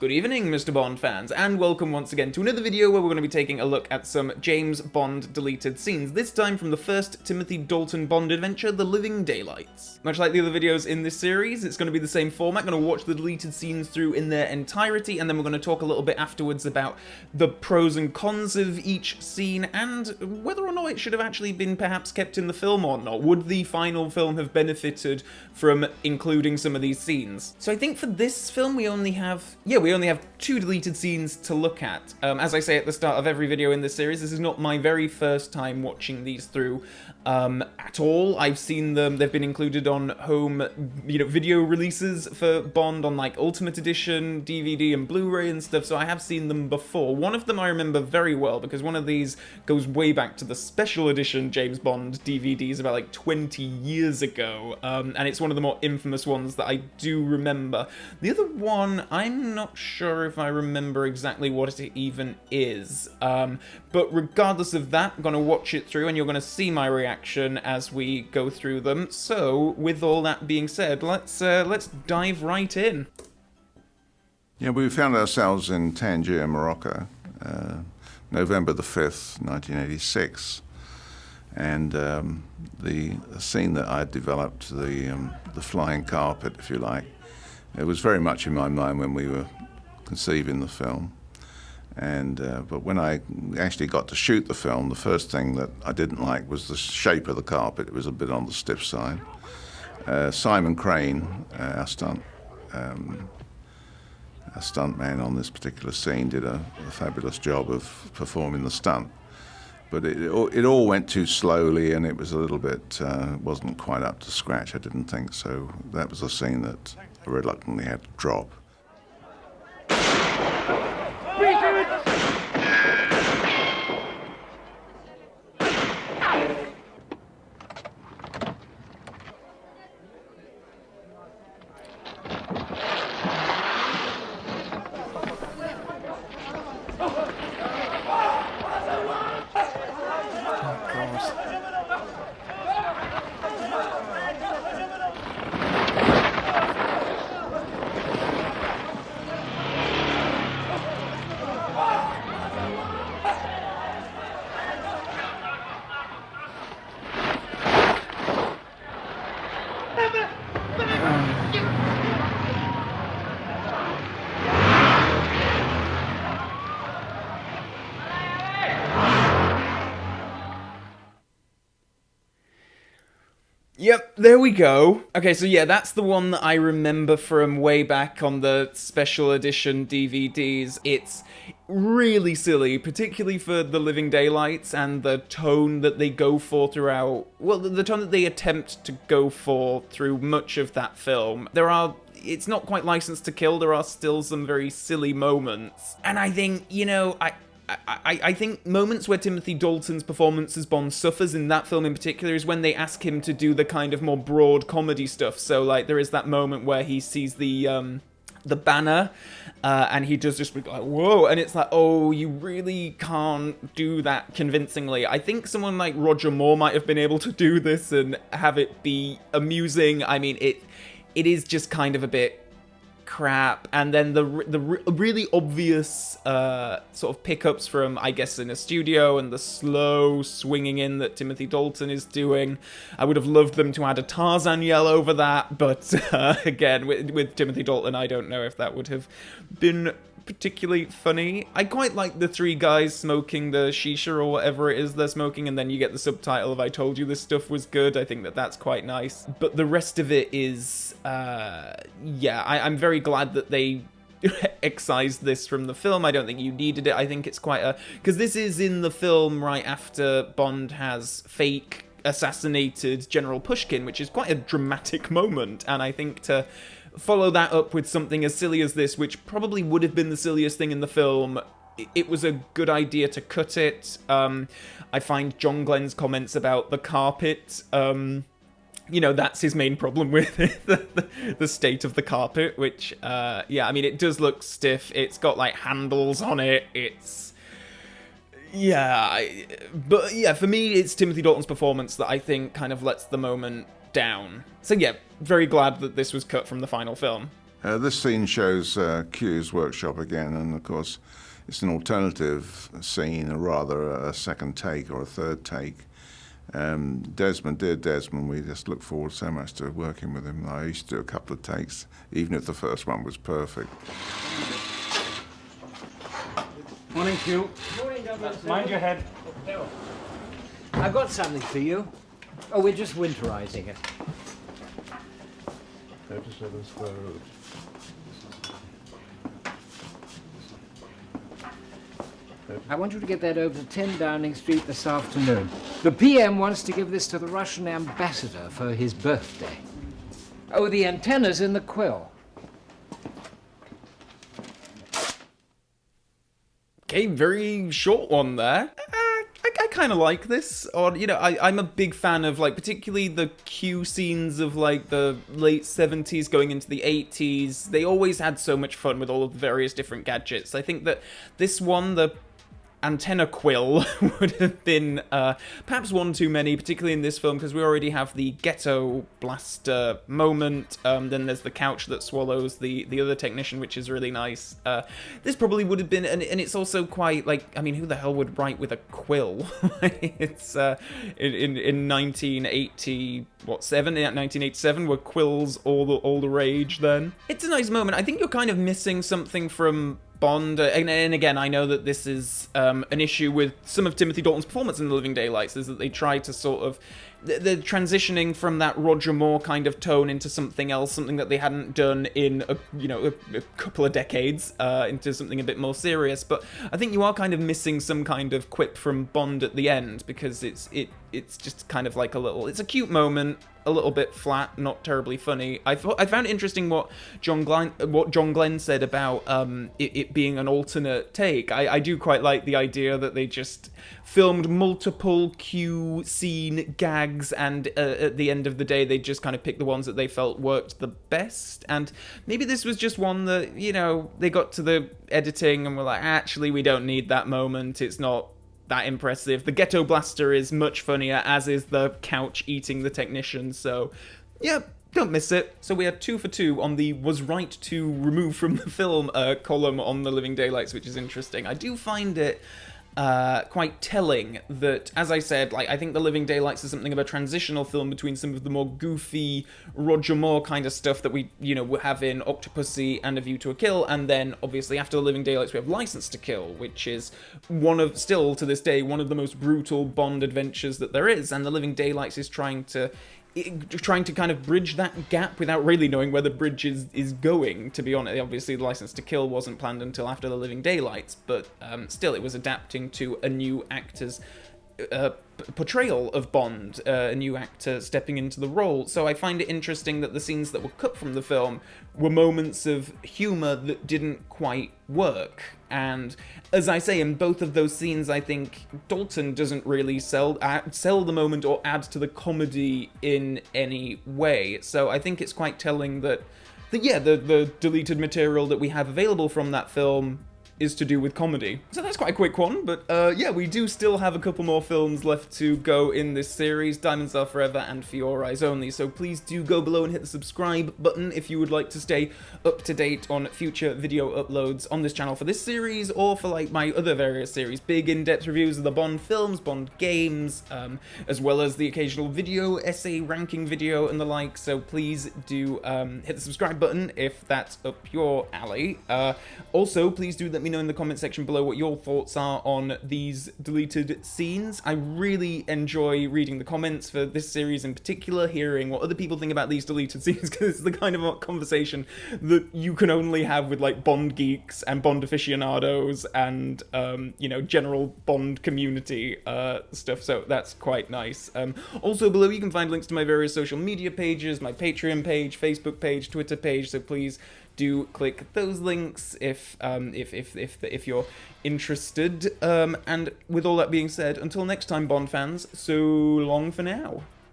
Good evening, Mr. Bond fans, and welcome once again to another video where we're going to be taking a look at some James Bond deleted scenes, this time from the first Timothy Dalton Bond adventure, The Living Daylights. Much like the other videos in this series, it's going to be the same format. I'm going to watch the deleted scenes through in their entirety, and then we're going to talk a little bit afterwards about the pros and cons of each scene, and whether or not it should have actually been perhaps kept in the film or not. Would the final film have benefited from including some of these scenes? So I think for this film we only have two deleted scenes to look at. As I say at the start of every video in this series, this is not my very first time watching these through at all. I've seen them, they've been included on home, video releases for Bond on like Ultimate Edition, DVD and Blu-ray and stuff, so I have seen them before. One of them I remember very well because one of these goes way back to the Special Edition James Bond DVDs about like 20 years ago, and it's one of the more infamous ones that I do remember. The other one, I'm not sure if I remember exactly what it even is, but regardless of that, I'm going to watch it through and you're going to see my reaction as we go through them. So, with all that being said, let's dive right in. Yeah, we found ourselves in Tangier, Morocco, November the 5th, 1986. And the scene that I developed, the flying carpet, if you like, it was very much in my mind when we were conceiving the film. And but when I actually got to shoot the film, the first thing that I didn't like was the shape of the carpet. It was a bit on the stiff side. Simon Crane, our stuntman on this particular scene, did a fabulous job of performing the stunt. But it all went too slowly, and it was a little bit, wasn't quite up to scratch, I didn't think. So that was a scene that I reluctantly had to drop. Yep, there we go. Okay, so yeah, that's the one that I remember from way back on the Special Edition DVDs. It's really silly, particularly for The Living Daylights and the tone that they go for throughout, well, the tone that they attempt to go for through much of that film. It's not quite Licensed to Kill, there are still some very silly moments. And I think, I think moments where Timothy Dalton's performance as Bond suffers in that film in particular is when they ask him to do the kind of more broad comedy stuff. So, like, there is that moment where he sees the banner, and he does just like, whoa, and it's like, oh, you really can't do that convincingly. I think someone like Roger Moore might have been able to do this and have it be amusing. I mean, it is just kind of a bit crap, and then the really obvious sort of pickups from, I guess, in a studio, and the slow swinging in that Timothy Dalton is doing. I would have loved them to add a Tarzan yell over that, but again, with Timothy Dalton, I don't know if that would have been particularly funny. I quite like the three guys smoking the shisha or whatever it is they're smoking, and then you get the subtitle of "I told you this stuff was good." I think that's quite nice. But the rest of it is, I'm very glad that they excised this from the film. I don't think you needed it. I think it's quite because this is in the film right after Bond has fake assassinated General Pushkin, which is quite a dramatic moment, and I think to follow that up with something as silly as this, which probably would have been the silliest thing in the film, it was a good idea to cut it. I find John Glenn's comments about the carpet, that's his main problem with it, the state of the carpet, which, I mean, it does look stiff. It's got, like, handles on it. It's... but for me, it's Timothy Dalton's performance that I think kind of lets the moment down. So yeah, very glad that this was cut from the final film. This scene shows Q's workshop again, and of course, it's an alternative scene, or rather a second take or a third take. Dear Desmond, we just look forward so much to working with him. I used to do a couple of takes, even if the first one was perfect. Morning, Q. Morning, Mind your head. I've got something for you. Oh, we're just winterizing it. 37 Square Road. I want you to get that over to 10 Downing Street this afternoon. The PM wants to give this to the Russian ambassador for his birthday. Oh, the antenna's in the quill. Okay, very short one there. I kind of like this. Or, you know, I'm a big fan of, like, particularly the Q scenes of, like, the late 70s going into the 80s. They always had so much fun with all of the various different gadgets. I think that this one, the antenna quill, would have been perhaps one too many, particularly in this film, because we already have the ghetto blaster moment. Then there's the couch that swallows the other technician, which is really nice. This probably would have been, and it's also quite, like, I mean, who the hell would write with a quill? It's in 1980, what, 1987, were quills all the rage then. It's a nice moment. I think you're kind of missing something from Bond, and again, I know that this is an issue with some of Timothy Dalton's performance in The Living Daylights, is that they try to sort of, they're transitioning from that Roger Moore kind of tone into something else, something that they hadn't done in a couple of decades, into something a bit more serious. But I think you are kind of missing some kind of quip from Bond at the end, because it's just kind of like it's a cute moment, a little bit flat, not terribly funny. I found it interesting what John Glenn said about it being an alternate take. I do quite like the idea that they just filmed multiple Q scene gags, and at the end of the day, they just kind of picked the ones that they felt worked the best. And maybe this was just one that, you know, they got to the editing and were like, actually, we don't need that moment. It's not that impressive. The ghetto blaster is much funnier, as is the couch eating the technician. So, yeah, don't miss it. So we had 2 for 2 on the was right to remove from the film column on The Living Daylights, which is interesting. I do find it quite telling that, as I said, like, I think The Living Daylights is something of a transitional film between some of the more goofy Roger Moore kind of stuff that we, you know, have in Octopussy and A View to a Kill, and then obviously after The Living Daylights we have License to Kill, which is still to this day, one of the most brutal Bond adventures that there is, and The Living Daylights is trying to kind of bridge that gap without really knowing where the bridge is going, to be honest. Obviously, The License to Kill wasn't planned until after The Living Daylights, but still, it was adapting to a new actor's portrayal of Bond, a new actor stepping into the role. So I find it interesting that the scenes that were cut from the film were moments of humour that didn't quite work. And as I say, in both of those scenes, I think Dalton doesn't really sell the moment or add to the comedy in any way. So I think it's quite telling that the deleted material that we have available from that film is to do with comedy. So that's quite a quick one, but yeah, we do still have a couple more films left to go in this series, Diamonds Are Forever and For Your Eyes Only, so please do go below and hit the subscribe button if you would like to stay up to date on future video uploads on this channel for this series, or for like my other various series, big in-depth reviews of the Bond films, Bond games, as well as the occasional video, essay, ranking video, and the like, so please do hit the subscribe button if that's up your alley. Also, please do let me know in the comment section below what your thoughts are on these deleted scenes. I really enjoy reading the comments for this series in particular, hearing what other people think about these deleted scenes, because it's the kind of conversation that you can only have with like Bond geeks and Bond aficionados and you know, general Bond community stuff, so that's quite nice. Also below you can find links to my various social media pages, my Patreon page, Facebook page, Twitter page, so please do click those links if you're interested. And with all that being said, until next time, Bond fans, so long for now.